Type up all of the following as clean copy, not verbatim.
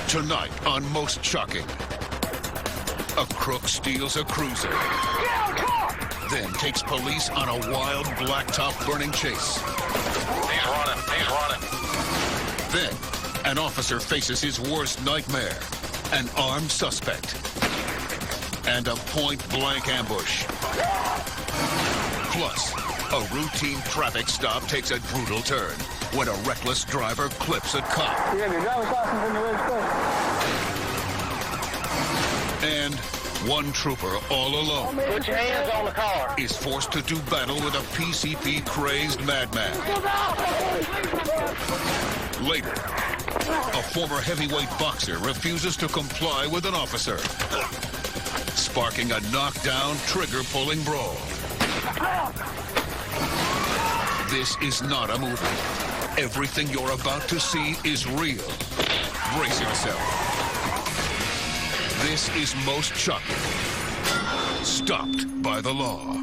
Tonight on Most Shocking, a crook steals a cruiser, then takes police on a wild blacktop burning chase. He's running. Then, an officer faces his worst nightmare, an armed suspect, and a point-blank ambush. Plus, a routine traffic stop takes a brutal turn when a reckless driver clips a cop. You have your driver's license and your registration. And one trooper all alone Put your hands on the car. is forced to do battle with a PCP-crazed madman. Later, a former heavyweight boxer refuses to comply with an officer, sparking a knockdown, trigger-pulling brawl. This is not a movie. Everything you're about to see is real. Brace yourself. This is Most Shocking. Stopped by the law.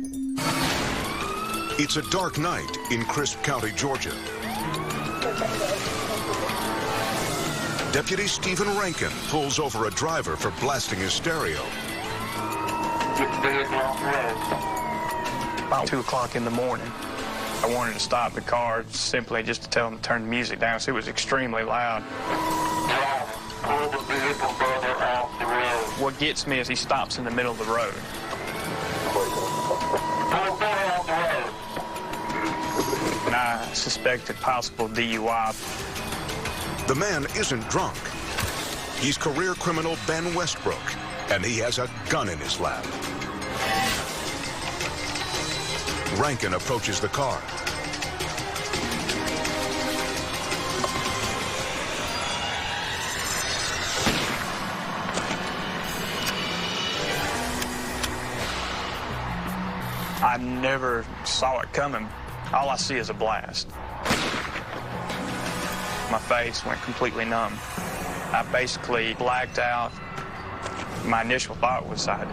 It's a dark night in Crisp County, Georgia. Deputy Stephen Rankin pulls over a driver for blasting his stereo. About 2 o'clock in the morning, I wanted to stop the car simply just to tell him to turn the music down, so it was extremely loud. What gets me is he stops in the middle of the road. And I suspected possible DUI. The man isn't drunk. He's career criminal Ben Westbrook, and he has a gun in his lap. Rankin approaches the car. I never saw it coming. All I see is a blast. My face went completely numb. I basically blacked out. My initial thought was I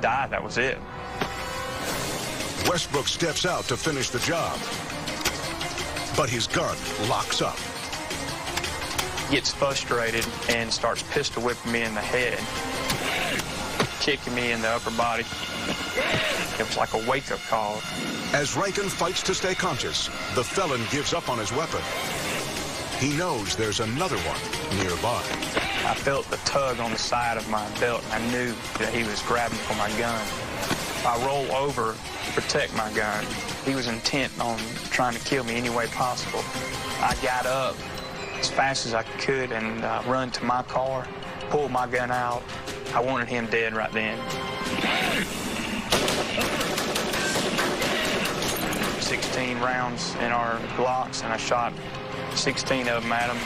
died, that was it. Westbrook steps out to finish the job, but his gun locks up. Gets frustrated and starts pistol whipping me in the head, kicking me in the upper body. It was like a wake-up call. As Rankin fights to stay conscious, the felon gives up on his weapon. He knows there's another one nearby. I felt the tug on the side of my belt, and I knew that he was grabbing for my gun. I roll over to protect my gun. He was intent on trying to kill me any way possible. I got up as fast as I could and run to my car, pulled my gun out. I wanted him dead right then. 16 rounds in our Glocks, and I shot 16 of them at him.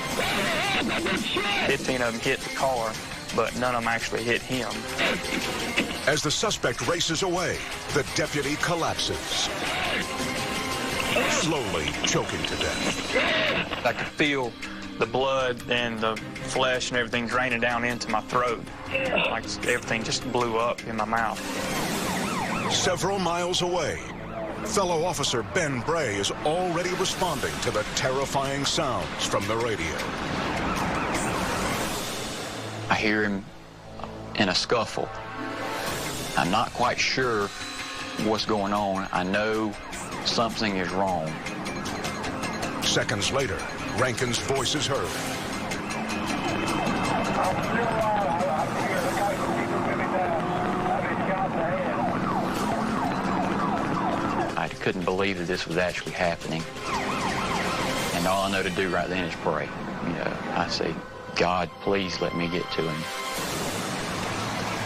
15 of them hit the car, but none of them actually hit him. As the suspect races away, the deputy collapses, slowly choking to death. I could feel the blood and the flesh and everything draining down into my throat. Like everything just blew up in my mouth. Several miles away, fellow officer Ben Bray is already responding to the terrifying sounds from the radio. I hear him in a scuffle. I'm not quite sure what's going on. I know something is wrong. Seconds later, Rankin's voice is heard. I couldn't believe that this was actually happening. And all I know to do right then is pray. You know, I say, God, please let me get to him.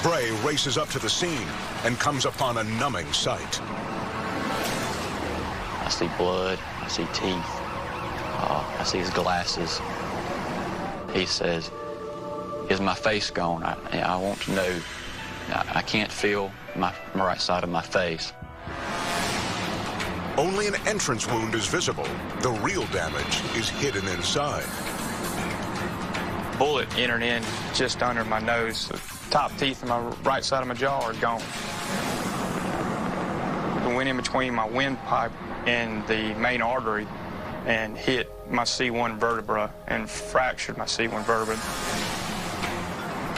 Bray races up to the scene and comes upon a numbing sight. I see blood, I see teeth, I see his glasses. He says, is my face gone? I want to know. I can't feel my right side of my face. Only an entrance wound is visible. The real damage is hidden inside. Bullet entered in just under my nose. The top teeth in my right side of my jaw are gone. It went in between my windpipe and the main artery and hit my C1 vertebra and fractured my C1 vertebra.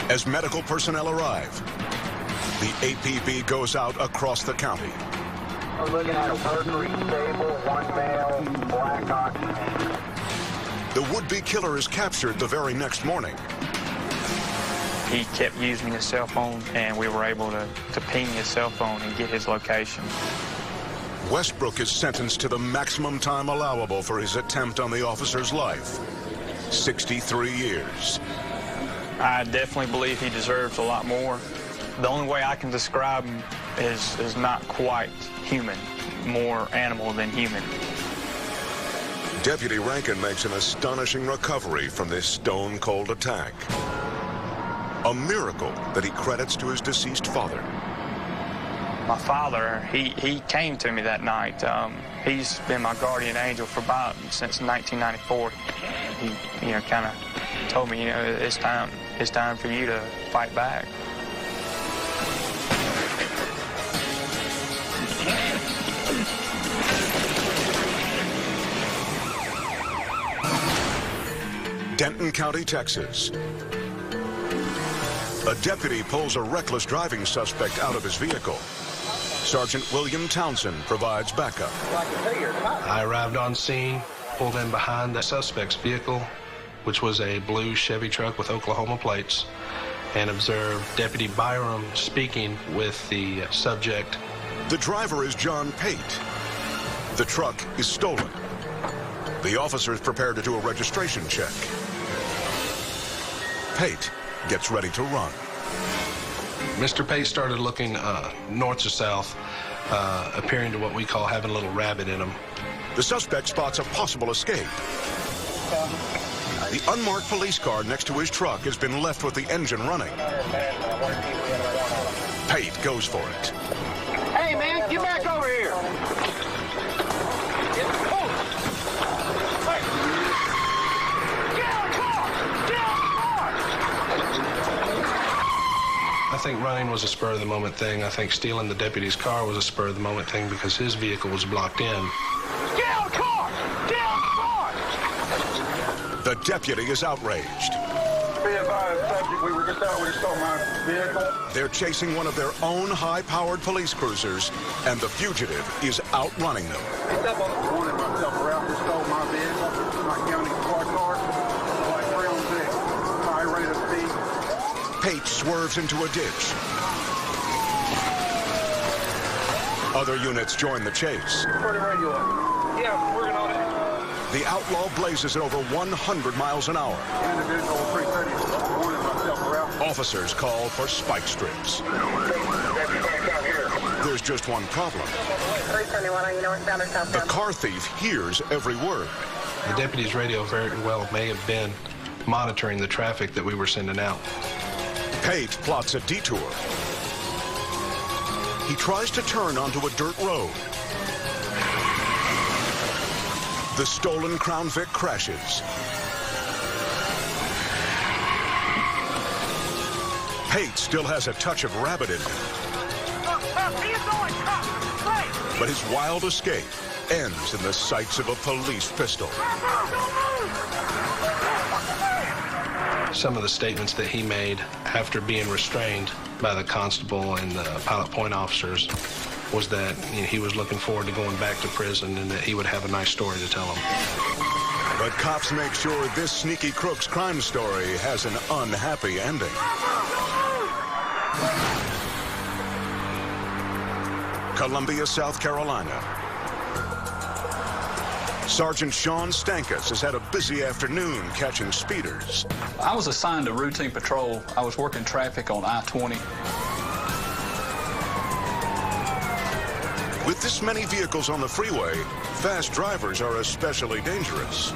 As medical personnel arrive, the APB goes out across the county. We're looking at a burglary, stable, 1 male, black oxygen. The would-be killer is captured the very next morning. He kept using his cell phone, and we were able to ping his cell phone and get his location. Westbrook is sentenced to the maximum time allowable for his attempt on the officer's life, 63 years. I definitely believe he deserves a lot more. The only way I can describe him is not quite human, more animal than human. Deputy Rankin makes an astonishing recovery from this stone-cold attack. A miracle that he credits to his deceased father. My father, he came to me that night. He's been my guardian angel since 1994. He, kind of told me, it's time for you to fight back. Denton County, Texas. A deputy pulls a reckless driving suspect out of his vehicle. Sergeant William Townsend provides backup. I arrived on scene, pulled in behind the suspect's vehicle, which was a blue Chevy truck with Oklahoma plates, and observed Deputy Byram speaking with the subject. The driver is John Pate. The truck is stolen. The officer is prepared to do a registration check. Pate gets ready to run. Mr. Pate started looking north to south, appearing to what we call having a little rabbit in him. The suspect spots a possible escape. The unmarked police car next to his truck has been left with the engine running. Pate goes for it. Hey, man, get back over here. Get out of the car! Get out of the car! I think running was a spur-of-the-moment thing. I think stealing the deputy's car was a spur-of-the-moment thing because his vehicle was blocked in. Get out of the car! Get out of the car! The deputy is outraged. Be advised, subject, we were just out, we stole my vehicle. They're chasing one of their own high-powered police cruisers, and the fugitive is outrunning them. Wanted myself around, just stole my vehicle, my county squad car, like brown big, high rate of speed. Pate swerves into a ditch. Other units join the chase. Where the radio at? Yeah, working on it. The outlaw blazes at over 100 miles an hour. Individual 330, wanted myself around. Officers call for spike strips. There's just one problem. 371 on northbound or The southbound. car thief hears every word. The deputy's radio very well may have been monitoring the traffic that we were sending out. Pate plots a detour. He tries to turn onto a dirt road. The stolen Crown Vic crashes. Pate still has a touch of rabbit in him. But his wild escape ends in the sights of a police pistol. Some of the statements that he made after being restrained by the constable and the Pilot Point officers was that he was looking forward to going back to prison and that he would have a nice story to tell them. But cops make sure this sneaky crook's crime story has an unhappy ending. Columbia, South Carolina. Sergeant Sean Stankus has had a busy afternoon catching speeders. I was assigned to routine patrol. I was working traffic on I-20. With this many vehicles on the freeway, fast drivers are especially dangerous.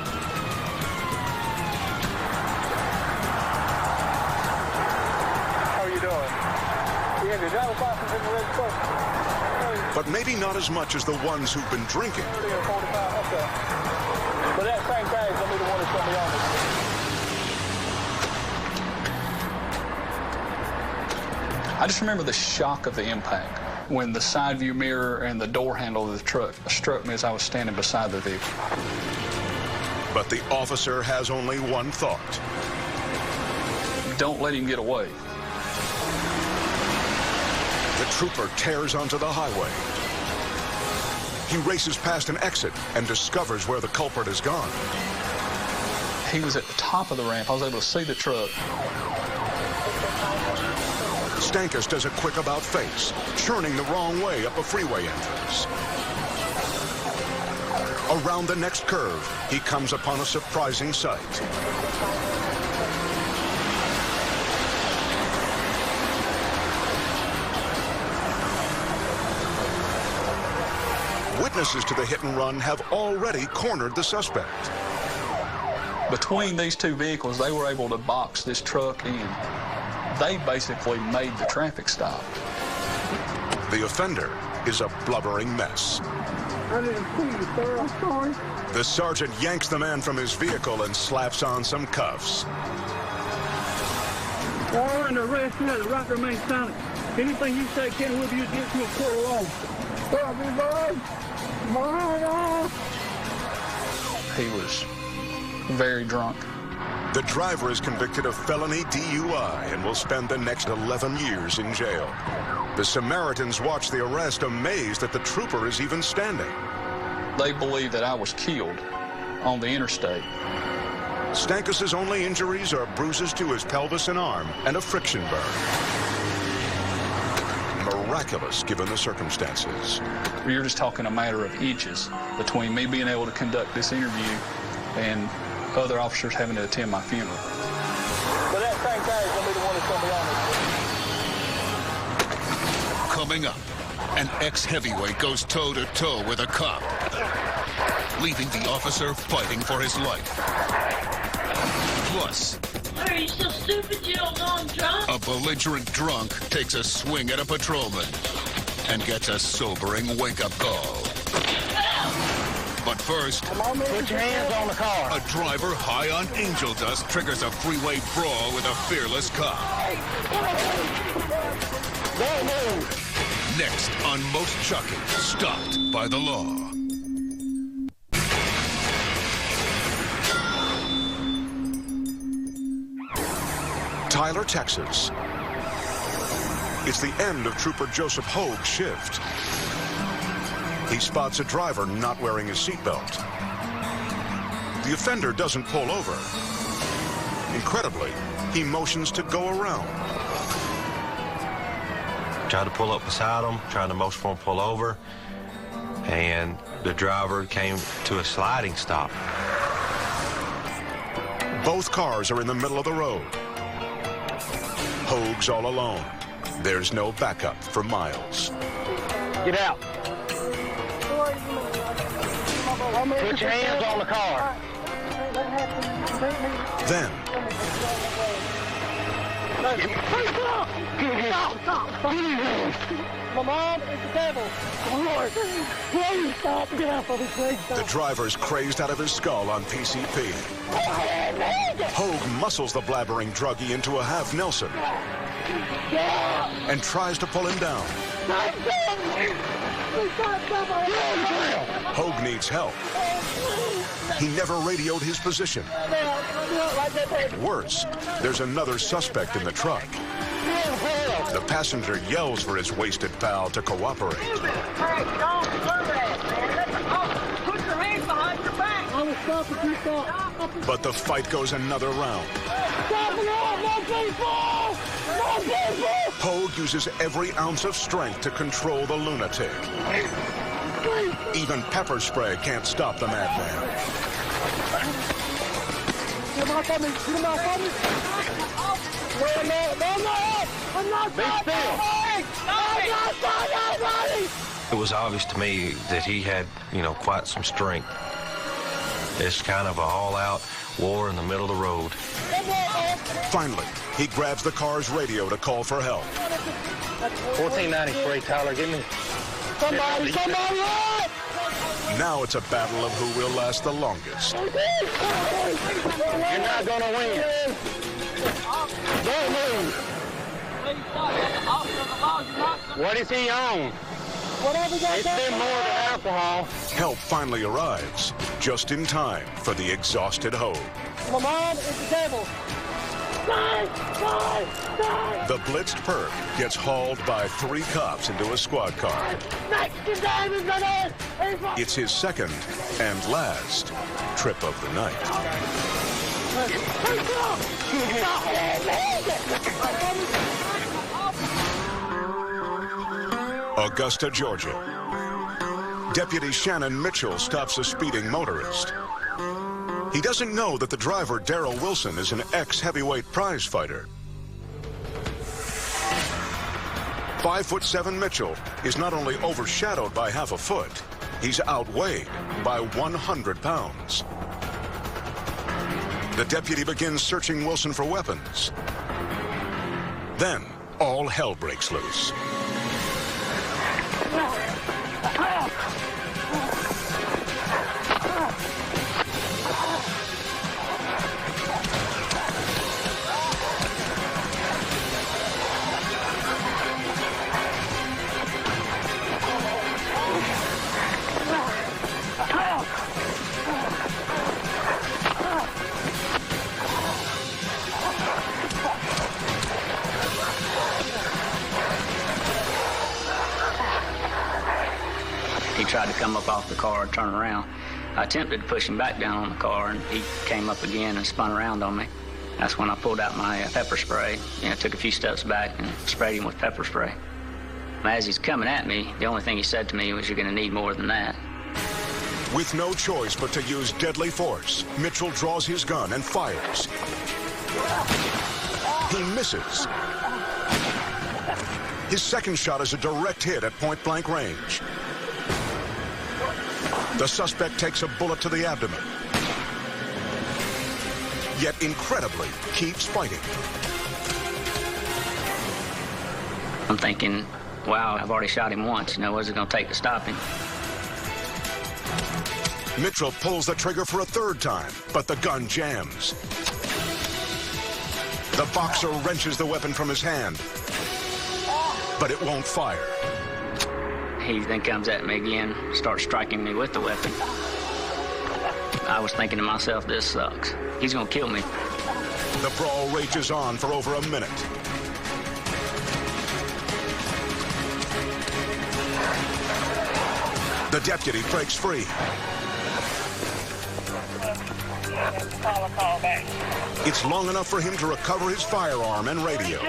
How are you doing? Yeah, the driver's license in the registration. But maybe not as much as the ones who've been drinking. 30 or 45, okay. But that same thing is going to be the one that's going to be on this. I just remember the shock of the impact when the side view mirror and the door handle of the truck struck me as I was standing beside the vehicle. But the officer has only one thought. Don't let him get away. The trooper tears onto the highway. He races past an exit and discovers where the culprit has gone. He was at the top of the ramp. I was able to see the truck. Stankus does a quick about-face, churning the wrong way up a freeway entrance. Around the next curve, he comes upon a surprising sight. Witnesses to the hit and run have already cornered the suspect. Between these two vehicles, they were able to box this truck in. They basically made the traffic stop. The offender is a blubbering mess. I didn't see you, sir. I'm sorry. The sergeant yanks the man from his vehicle and slaps on some cuffs. Warrant and arrest you. The right to remain silent. Anything you say can will be against you in court of law. Stop me, bud. He was very drunk. The driver is convicted of felony DUI and will spend the next 11 years in jail. The Samaritans watch the arrest amazed that the trooper is even standing. They believe that I was killed on the interstate. Stankus's only injuries are bruises to his pelvis and arm and a friction burn. Miraculous given the circumstances. You're just talking a matter of inches between me being able to conduct this interview and other officers having to attend my funeral. But that same guy is going to be the one that's going to be on it. Coming up, an ex-heavyweight goes toe-to-toe with a cop, leaving the officer fighting for his life. Plus, are you so stupid you don't know I'm drunk? a belligerent drunk takes a swing at a patrolman and gets a sobering wake-up call. But first, Put your hands on the car. a driver high on angel dust triggers a freeway brawl with a fearless cop. Don't move. Next on Most Shocking, Stopped by the Law. Tyler, Texas. It's the end of Trooper Joseph Hoag's shift. He spots a driver not wearing his seatbelt. The offender doesn't pull over. Incredibly, he motions to go around. Tried to pull up beside him, trying to motion for him to pull over, and the driver came to a sliding stop. Both cars are in the middle of the road. Hoag's all alone. There's no backup for miles. Get out. Put your hands on the car. Then, My mom is the devil. Lord, please stop. Get out of this way. the driver's crazed out of his skull on PCP. Hoag muscles the blabbering druggie into a half Nelson and tries to pull him down. Hoag needs help. He never radioed his position. Worse, there's another suspect in the truck. The passenger yells for his wasted pal to cooperate. Hey, don't do that, man. Put your hands behind your back. I will stop if you stop. But the fight goes another round. Stop it all! No people! No people! Hoag uses every ounce of strength to control the lunatic. Even pepper spray can't stop the madman. You're not coming. You're not coming. No. I'm not stopping. I'm not stopping. It was obvious to me that he had, quite some strength. It's kind of an all-out war in the middle of the road. Finally, he grabs the car's radio to call for help. 1493, Tyler, give me. Somebody! Now it's a battle of who will last the longest. You're not gonna win. Don't move. What is he on? It's been more than alcohol. Help finally arrives, just in time for the exhausted Hoag. My mom is the devil. The blitzed perp gets hauled by 3 cops into a squad car. It's his second and last trip of the night. Augusta, Georgia. Deputy Shannon Mitchell stops a speeding motorist. He doesn't know that the driver, Darrell Wilson, is an ex-heavyweight prize fighter. 5'7" Mitchell is not only overshadowed by half a foot, he's outweighed by 100 pounds. The deputy begins searching Wilson for weapons. Then, all hell breaks loose. He tried to come up off the car and turn around. I attempted to push him back down on the car, and he came up again and spun around on me. That's when I pulled out my pepper spray. Took a few steps back and sprayed him with pepper spray. As he's coming at me, the only thing he said to me was, "You're going to need more than that." With no choice but to use deadly force, Mitchell draws his gun and fires. He misses. His second shot is a direct hit at point-blank range. The suspect takes a bullet to the abdomen, yet incredibly keeps fighting. I'm thinking, wow, I've already shot him once. What's it going to take to stop him? Mitchell pulls the trigger for a third time, but the gun jams. The boxer wrenches the weapon from his hand, but it won't fire. He then comes at me again, starts striking me with the weapon. I was thinking to myself, this sucks. He's going to kill me. The brawl rages on for over a minute. The deputy breaks free. It's long enough for him to recover his firearm and radio.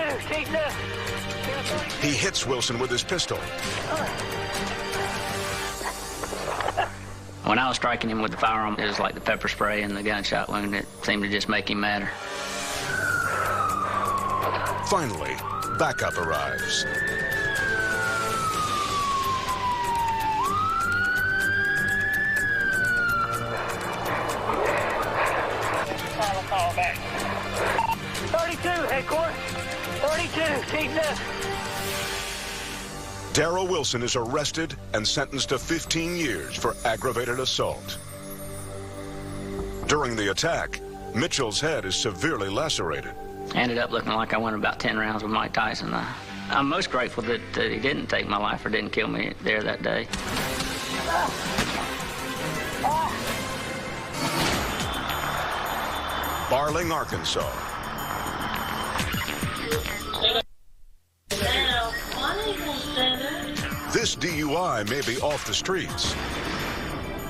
He hits Wilson with his pistol. When I was striking him with the firearm, it was like the pepper spray and the gunshot wound. It seemed to just make him madder. Finally, backup arrives. Call back. 32, headquarters. 32, keep this. Darrell Wilson is arrested and sentenced to 15 years for aggravated assault. During the attack, Mitchell's head is severely lacerated. I ended up looking like I won about 10 rounds with Mike Tyson. I'm most grateful that he didn't take my life or didn't kill me there that day. Barling, Arkansas. This DUI may be off the streets,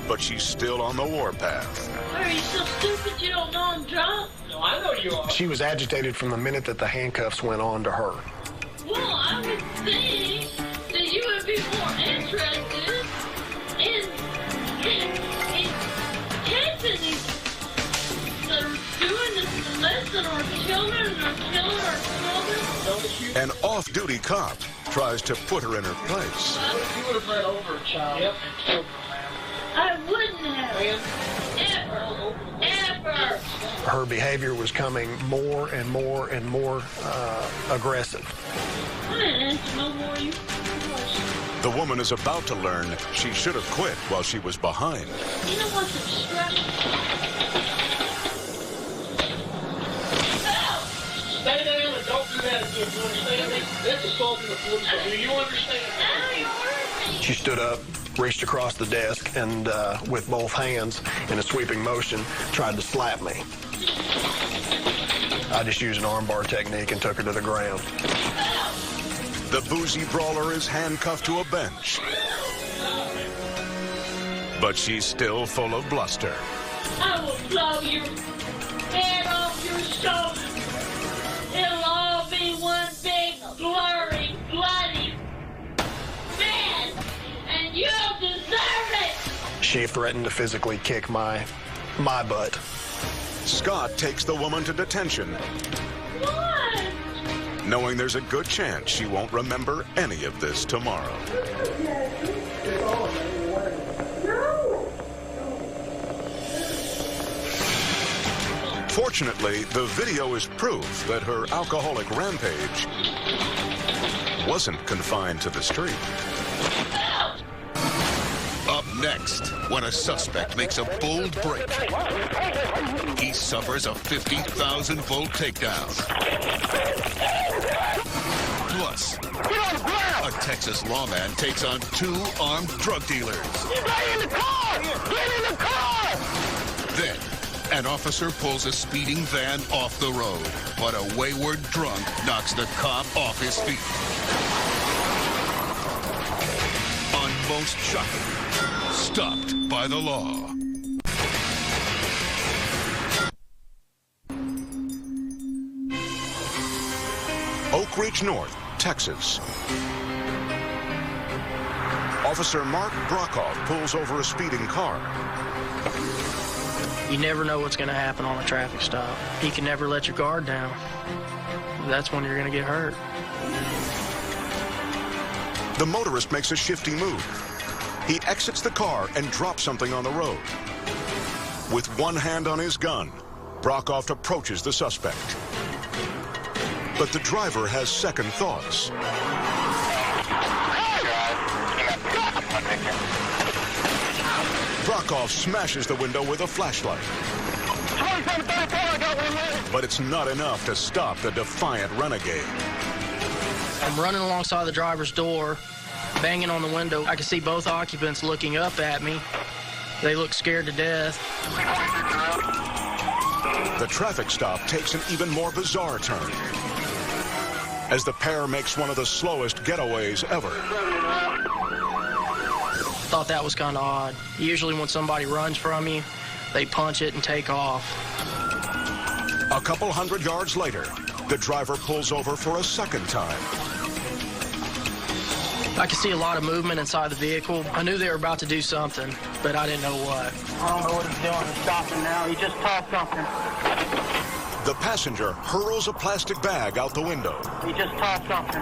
but she's still on the warpath. Are you so stupid you don't know I'm drunk? No, I know you are. She was agitated from the minute that the handcuffs went on to her. Well, I would think that you would be more interested in catching these that are doing this to listen or children or killing our children. An off-duty cop tries to put her in her place. You would have run over a child and killed her, man. I wouldn't have. Ever. Her behavior was becoming more and more and more aggressive. I didn't answer no more of you. The woman is about to learn she should have quit while she was behind. You know what's obstructing? Stay down and don't do that again. You understand me? This is assaulting the police. Do you understand? Now you heard me. She stood up, reached across the desk, and with both hands in a sweeping motion, tried to slap me. I just used an armbar technique and took her to the ground. The boozy brawler is handcuffed to a bench. But she's still full of bluster. I will blow your head off your shoulder. It'll all be one big, blurry, bloody mess, and you'll deserve it. She threatened to physically kick my butt. Scott takes the woman to detention, What? knowing there's a good chance she won't remember any of this tomorrow. Fortunately, the video is proof that her alcoholic rampage wasn't confined to the street. Up next, when a suspect makes a bold break, he suffers a 50,000-volt takedown. Plus, a Texas lawman takes on 2 armed drug dealers. Stay in the car! Get in the car! Then, an officer pulls a speeding van off the road, but a wayward drunk knocks the cop off his feet. On Most Shocking, Stopped by the Law. Oak Ridge North, Texas. Officer Mark Brokoff pulls over a speeding car. You never know what's going to happen on a traffic stop. You can never let your guard down. That's when you're going to get hurt. The motorist makes a shifty move. He exits the car and drops something on the road. With one hand on his gun, Brokoff approaches the suspect. But the driver has second thoughts. Brokoff smashes the window with a flashlight. But it's not enough to stop the defiant renegade. I'm running alongside the driver's door, banging on the window. I can see both occupants looking up at me. They look scared to death. The traffic stop takes an even more bizarre turn as the pair makes one of the slowest getaways ever. Thought that was kind of odd. Usually when somebody runs from you, they punch it and take off. A couple hundred yards later, the driver pulls over for a second time. I could see a lot of movement inside the vehicle. I knew they were about to do something, but I didn't know what. I don't know what he's doing. He's stopping now. He just tossed something. The passenger hurls a plastic bag out the window. He just tossed something.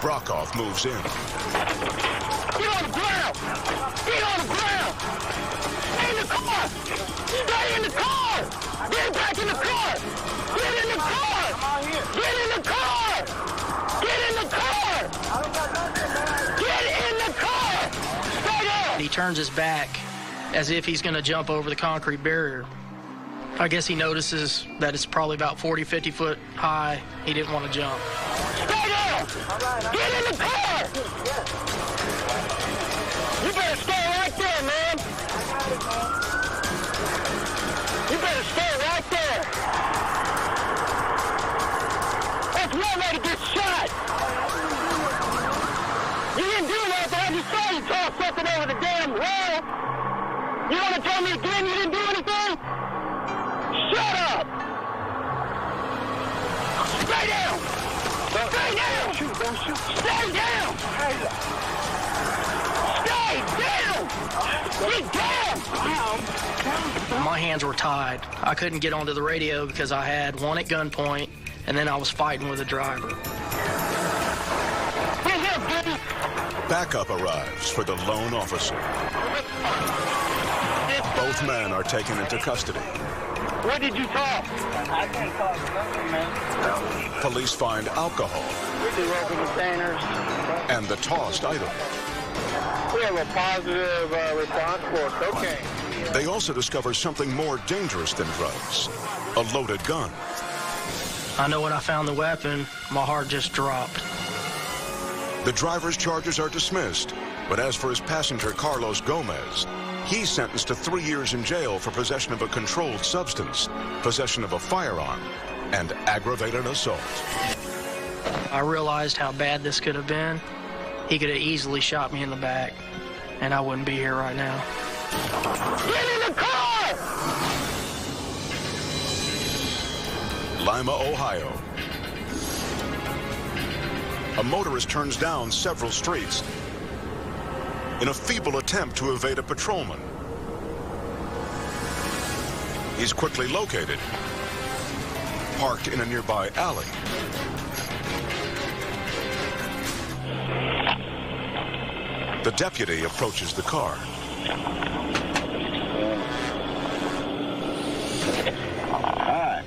Brokoff moves in. Get on the ground! Get on the ground! Stay in the car! Stay in the car! Get back in the car! Get in the car! Get in the car! Get in the car! Get in the car! Stay down! He turns his back as if he's going to jump over the concrete barrier. I guess he notices that it's probably about 40, 50 foot high. He didn't want to jump. Stay down! Get in the car! You better stay right there, man! You better stay right there! That's one way to get shot! You didn't do nothing, I just saw you toss something over the damn wall! You want to tell me again you didn't do anything? Shut up! Stay down! Stay down! Shoot, don't shoot. Stay down! Stay down! Get down! My hands were tied. I couldn't get onto the radio because I had one at gunpoint, and then I was fighting with the driver. Backup arrives for the lone officer. Both men are taken into custody. What did you talk? I can't talk nothing, man. Police find alcohol We do open containers. and the tossed item. We have a positive response for cocaine. They also discover something more dangerous than drugs, a loaded gun. I know when I found the weapon, my heart just dropped. The driver's charges are dismissed, but as for his passenger, Carlos Gomez, he's sentenced to 3 years in jail for possession of a controlled substance, possession of a firearm, and aggravated assault. I realized how bad this could have been. He could have easily shot me in the back, and I wouldn't be here right now. Get in the car! Lima, Ohio. A motorist turns down several streets in a feeble attempt to evade a patrolman. He's quickly located, parked in a nearby alley. The deputy approaches the car. Hi.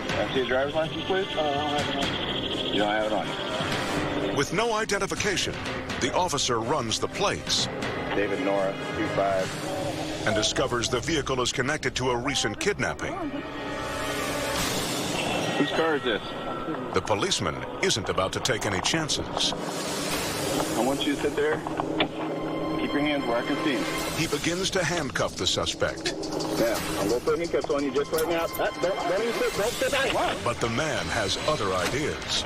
Can I see your driver's license, please? I don't have it on. You don't have it on you? With no identification, the officer runs the plates. David Nora, 25. And discovers the vehicle is connected to a recent kidnapping. Whose car is this? The policeman isn't about to take any chances. I want you to sit there. Keep your hands where I can see them. He begins to handcuff the suspect. Yeah, I'm going to put handcuffs on you just right now. Don't sit down. But the man has other ideas.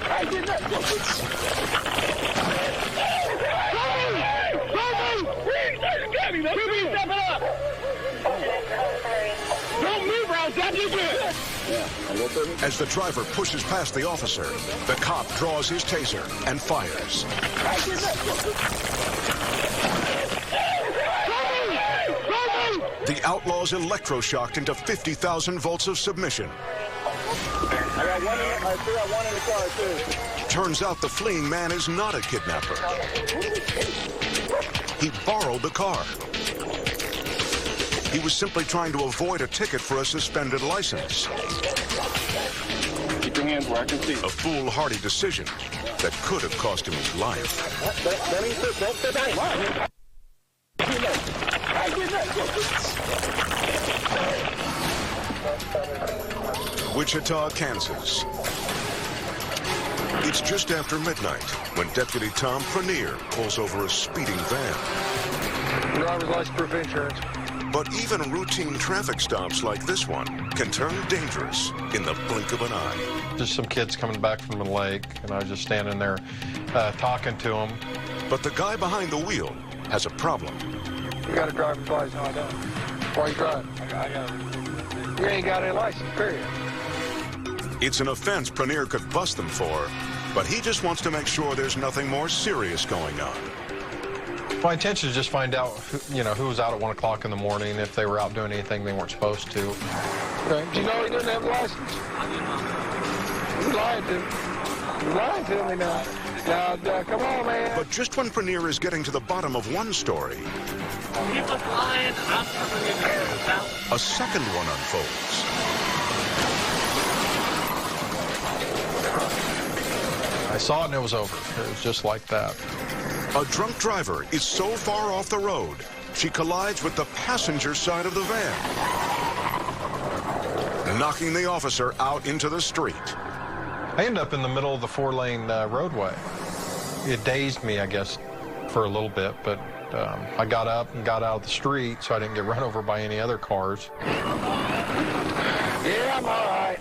Don't move, or I'll zap you again. As the driver pushes past the officer, the cop draws his taser and fires. The outlaw's electroshocked into 50,000 volts of submission. I got one in the car, too. Turns out the fleeing man is not a kidnapper. He borrowed the car. He was simply trying to avoid a ticket for a suspended license. Keep your hands where I can see. A foolhardy decision that could have cost him his life. Don't sit down. Wichita, Kansas. It's just after midnight when Deputy Tom Prenier pulls over a speeding van. Driver's license, proof insurance. But even routine traffic stops like this one can turn dangerous in the blink of an eye. Just some kids coming back from the lake, and I was just standing there talking to them. But the guy behind the wheel has a problem. You got a driver's license? No, I don't. Why you driving? You ain't got any license, period. It's an offense Prenier could bust them for, but he just wants to make sure there's nothing more serious going on. My intention is just find out, who was out at 1 o'clock in the morning, if they were out doing anything they weren't supposed to. Okay. Do you know he didn't have a license? You lied to me. You lied to me now. Now, come on, man. But just when Prenier is getting to the bottom of one story, He was lying. I'm coming in here. a second one unfolds. I saw it and it was over. It was just like that. A drunk driver is so far off the road, she collides with the passenger side of the van, knocking the officer out into the street. I ended up in the middle of the 4-lane roadway. It dazed me, I guess, for a little bit, but I got up and got out of the street so I didn't get run over by any other cars. Yeah, I'm all right.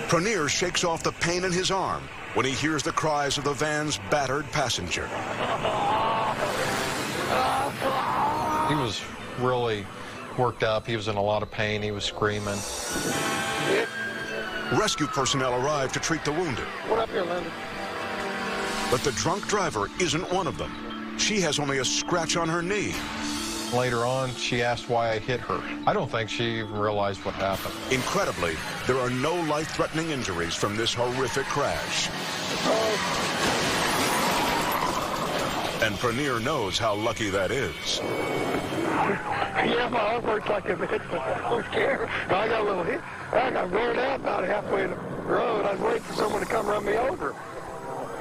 Prenier shakes off the pain in his arm when he hears the cries of the van's battered passenger. He was really worked up. He was in a lot of pain. He was screaming. Rescue personnel arrive to treat the wounded. What up here, Linda? But the drunk driver isn't one of them. She has only a scratch on her knee. Later on, she asked why I hit her. I don't think she even realized what happened. Incredibly, there are no life-threatening injuries from this horrific crash. And Prenier knows how lucky that is. Yeah, my arm hurts like a bitch, but I don't care. I got a little hit. I got roared out about halfway in the road. I was waiting for someone to come run me over.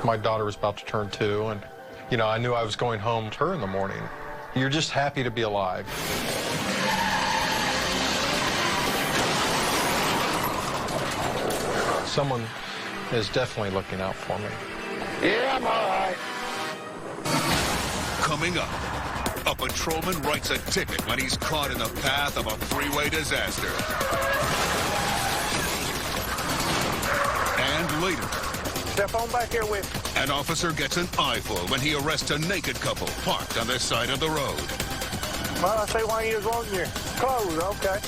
My daughter was about to turn 2, and, I knew I was going home to her in the morning. You're just happy to be alive. Someone is definitely looking out for me. Yeah, I'm all right. Coming up, a patrolman writes a ticket when he's caught in the path of a freeway disaster. Step on back here with me. An officer gets an eyeful when he arrests a naked couple parked on the side of the road. Well, I see why you was wanting your clothes, okay.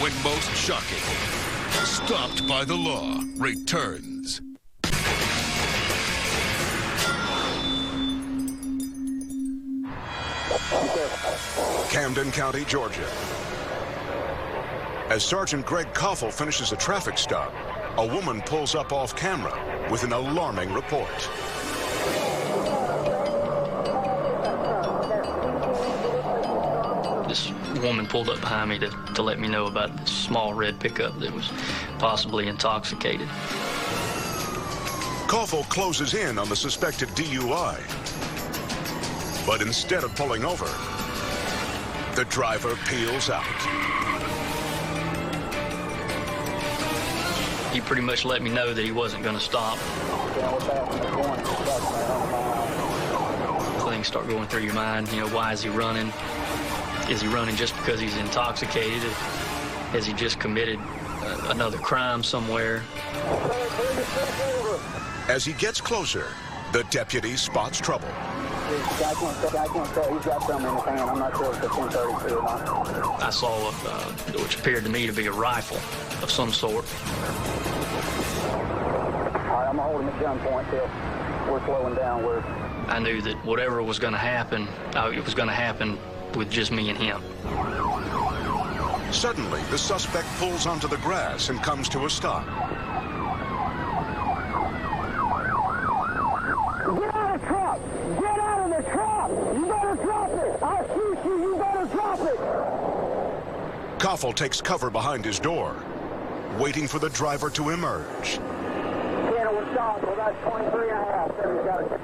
When most shocking, stopped by the law returns. Camden County, Georgia. As Sergeant Greg Koffel finishes a traffic stop, a woman pulls up off camera with an alarming report. This woman pulled up behind me to let me know about this small red pickup that was possibly intoxicated. Koffel closes in on the suspected DUI. But instead of pulling over, the driver peels out. He pretty much let me know that he wasn't going to stop. Things start going through your mind. You know, why is he running? Is he running just because he's intoxicated? Has he just committed another crime somewhere? As he gets closer, the deputy spots trouble. I can't tell. He's got something in his hand. I'm not sure if it's a 1032 or not. I saw which appeared to me to be a rifle of some sort. All right, I'm going to hold him at gunpoint till we're slowing down. I knew that whatever was going to happen, it was going to happen with just me and him. Suddenly, the suspect pulls onto the grass and comes to a stop. Get out of the truck! Get out of the truck! You better drop it! I'll shoot you! You better drop it! Koffel takes cover behind his door, waiting for the driver to emerge.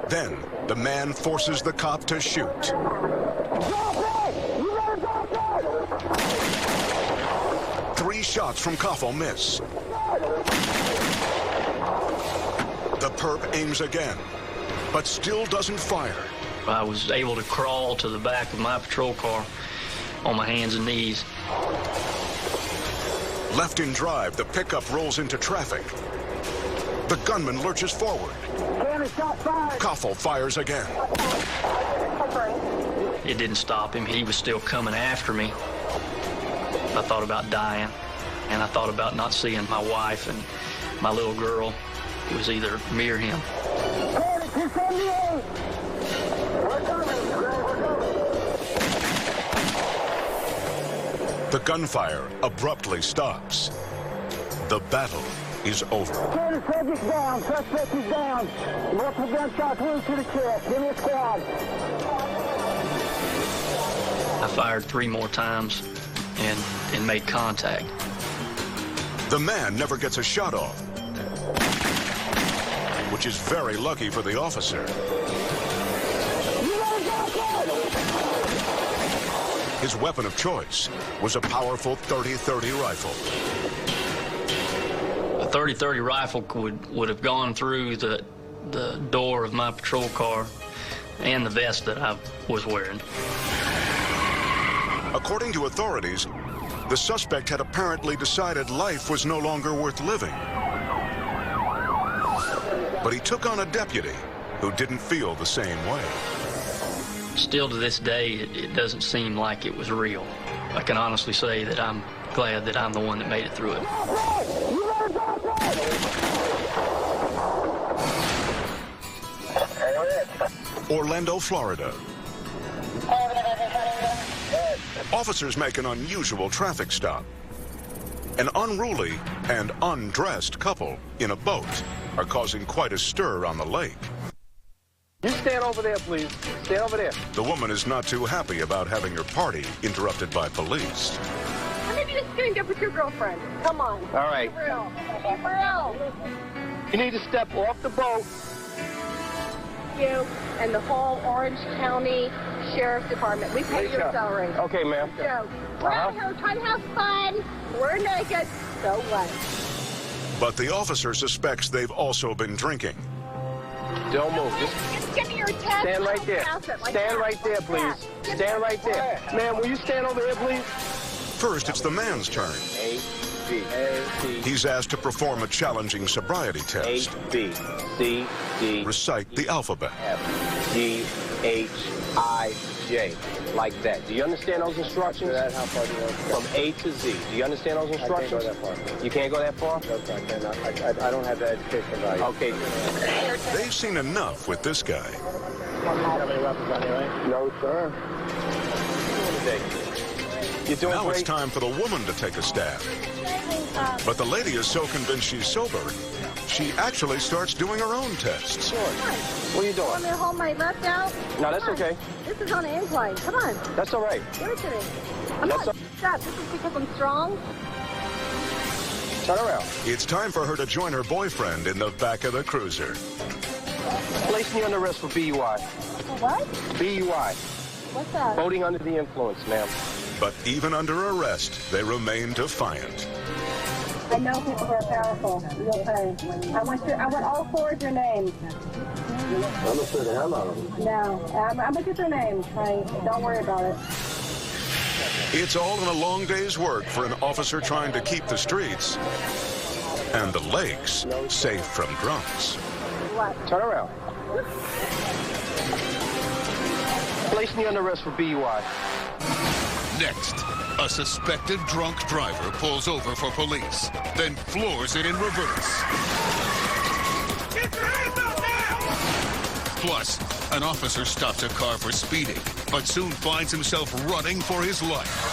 Then, the man forces the cop to shoot. Drop it! You better drop it! 3 shots from Koffel miss. The perp aims again, but still doesn't fire. I was able to crawl to the back of my patrol car on my hands and knees. Left in drive, the pickup rolls into traffic. The gunman lurches forward. Koffel fires again. It didn't stop him. He was still coming after me. I thought about dying, and I thought about not seeing my wife and my little girl. It was either me or him. The gunfire abruptly stops. The battle is over. Subject down. Suspect is down. Multiple gunshots wound to the chest. Give me a squad. I fired 3 more times and made contact. The man never gets a shot off, which is very lucky for the officer. His weapon of choice was a powerful .30-30 rifle. A .30-30 rifle would have gone through the door of my patrol car and the vest that I was wearing. According to authorities, the suspect had apparently decided life was no longer worth living. But he took on a deputy who didn't feel the same way. Still to this day, it doesn't seem like it was real. I can honestly say that I'm glad that I'm the one that made it through it. Orlando, Florida. Officers make an unusual traffic stop. An unruly and undressed couple in a boat are causing quite a stir on the lake. You stand over there, please. Stand over there. The woman is not too happy about having her party interrupted by police. Maybe just going up with your girlfriend. Come on. All right. Be real. Be real. You need to step off the boat. You and the whole Orange County Sheriff's Department. We pay your salary. Okay, ma'am. So, we're out here trying to have fun. We're naked. So what? But the officer suspects they've also been drinking. Don't move. Just give me your test. Stand right there. Stand right there, please. Stand right there. Ma'am, will you stand over here, please? First, it's the man's turn. He's asked to perform a challenging sobriety test. A, B, C, D. Recite the alphabet. F, G, H, I, J. Like that. Do you understand those instructions? How far do you want to go? From A to Z. Do you understand those instructions? I can't go that far. You can't go that far? No, sir, I cannot. I don't have the educational value. Okay. They've seen enough with this guy. No, sir. You're doing now great. It's time for the woman to take a stab. But the lady is so convinced she's sober, she actually starts doing her own tests. What are you doing? Want me to hold my left out? No, that's okay. This is on an incline. Come on. That's all right. Give it to me. I'm not. Stop. This is because I'm strong. Turn around. It's time for her to join her boyfriend in the back of the cruiser. Place me under arrest for BUI. What? BUI. What's that? Boating under the influence, ma'am. But even under arrest, they remain defiant. I know people who are powerful. You'll pay. I want all four of your names. I'm gonna say the hell out of them. No. I'm gonna get their names, honey. Don't worry about it. It's all in a long day's work for an officer trying to keep the streets and the lakes safe from drunks. What? Turn around. Place me under arrest for BUI. Next, a suspected drunk driver pulls over for police, then floors it in reverse. Get your hands up now! Plus, an officer stops a car for speeding, but soon finds himself running for his life.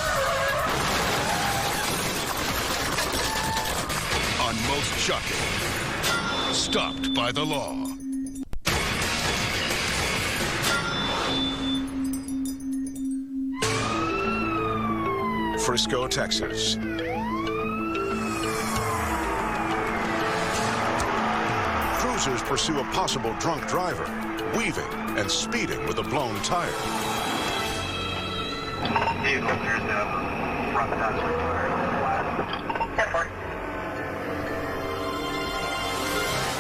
On Most Shocking, stopped by the law. Frisco, Texas. Cruisers pursue a possible drunk driver, weaving and speeding with a blown tire.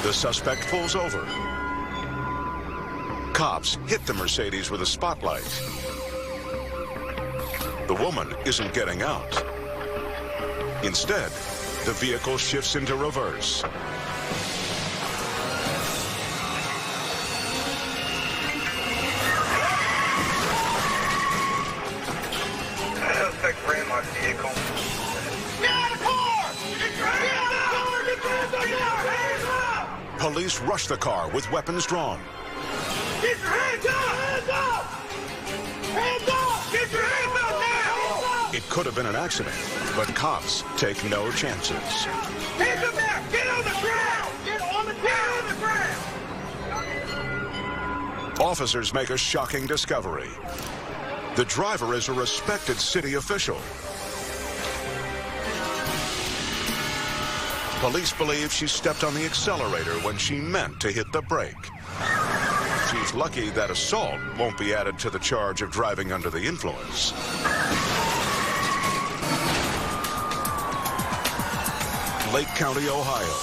The suspect pulls over. Cops hit the Mercedes with a spotlight. The woman isn't getting out. Instead, the vehicle shifts into reverse. Suspect ran my vehicle. Get out of the car! Get your hands up! Get your hands up! Police rush the car with weapons drawn. Get your hands up! Hands up! Hands up! Get your hands up now! It could have been an accident, but cops take no chances. Hands up there! Get on the ground! Get on the ground! Officers make a shocking discovery. The driver is a respected city official. Police believe she stepped on the accelerator when she meant to hit the brake. She's lucky that assault won't be added to the charge of driving under the influence. Lake County, Ohio.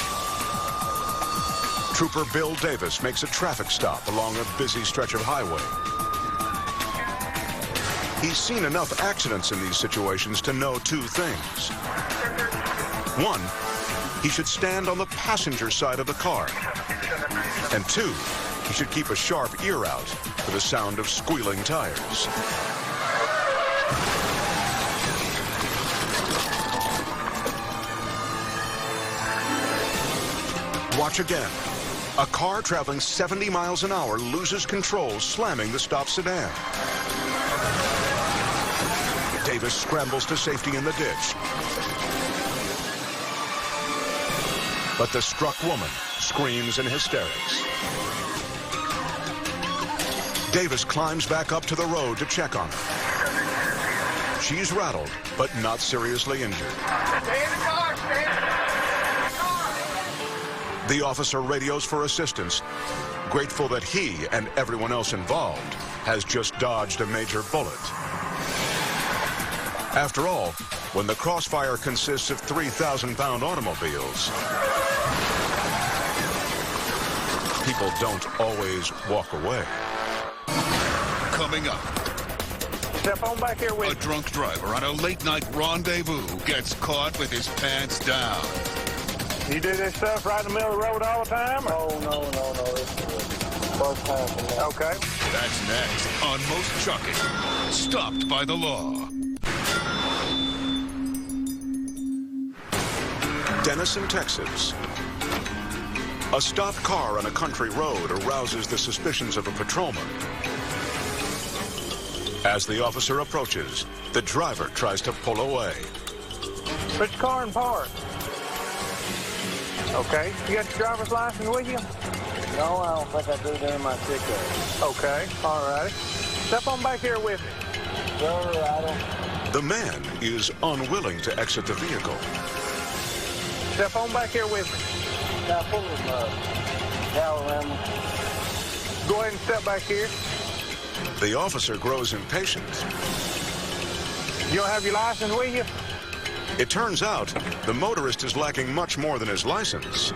Trooper Bill Davis makes a traffic stop along a busy stretch of highway. He's seen enough accidents in these situations to know two things. One, he should stand on the passenger side of the car. And two, he should keep a sharp ear out for the sound of squealing tires. Watch again. A car traveling 70 miles an hour loses control, slamming the stopped sedan. Davis scrambles to safety in the ditch. But the struck woman screams in hysterics. Davis climbs back up to the road to check on her. She's rattled, but not seriously injured. Stay in the car! Stay in the car! The officer radios for assistance, grateful that he and everyone else involved has just dodged a major bullet. After all, when the crossfire consists of 3,000-pound automobiles, people don't always walk away. Coming up, Step on back here with A drunk driver on a late-night rendezvous gets caught with his pants down. You do this stuff right in the middle of the road all the time? No. It's first time for me. Okay. That's next on Most Shocking. Stopped by the law. Denison, Texas. A stopped car on a country road arouses the suspicions of a patrolman. As the officer approaches, the driver tries to pull away. Put your car in park. Okay. You got your driver's license with you? No, I don't think I do during my ticket. Okay. All right. Step on back here with me. Sir, I don't... The man is unwilling to exit the vehicle. Step on back here with me. Now, pull his towel around me. Go ahead and step back here. The officer grows impatient. You don't have your license with you? It turns out the motorist is lacking much more than his license.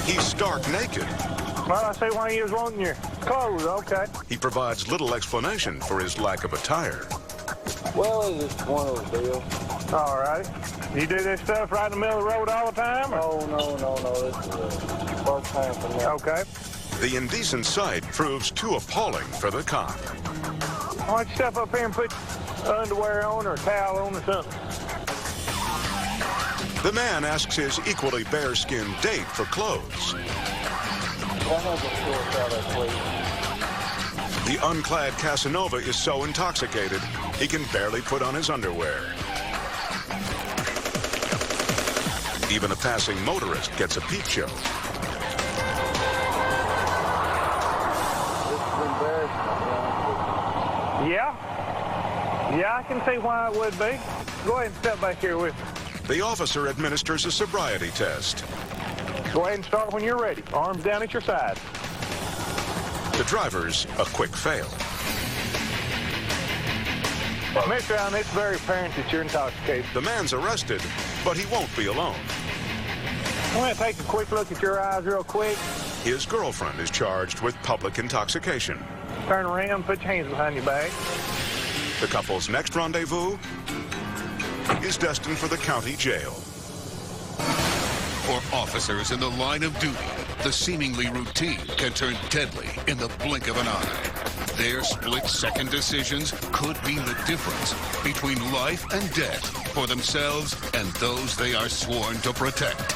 He's stark naked. Well, I see why you was wanting your clothes, okay. He provides little explanation for his lack of attire. Well, it's just one of those deals. All right. You do this stuff right in the middle of the road all the time? Or? No. This is the first time for me. Okay. The indecent sight proves too appalling for the cop. Why don't you step up here and put underwear on or a towel on or something? The man asks his equally bare-skinned date for clothes. The unclad Casanova is so intoxicated, he can barely put on his underwear. Even a passing motorist gets a peep show. Yeah, I can see why it would be. Go ahead and step back here with me. The officer administers a sobriety test. Go ahead and start when you're ready. Arms down at your side. The driver's a quick fail. Mr. Allen, it's very apparent that you're intoxicated. The man's arrested, but he won't be alone. I'm going to take a quick look at your eyes real quick. His girlfriend is charged with public intoxication. Turn around, put your hands behind your back. The couple's next rendezvous is destined for the county jail. For officers in the line of duty, the seemingly routine can turn deadly in the blink of an eye. Their split-second decisions could mean the difference between life and death for themselves and those they are sworn to protect.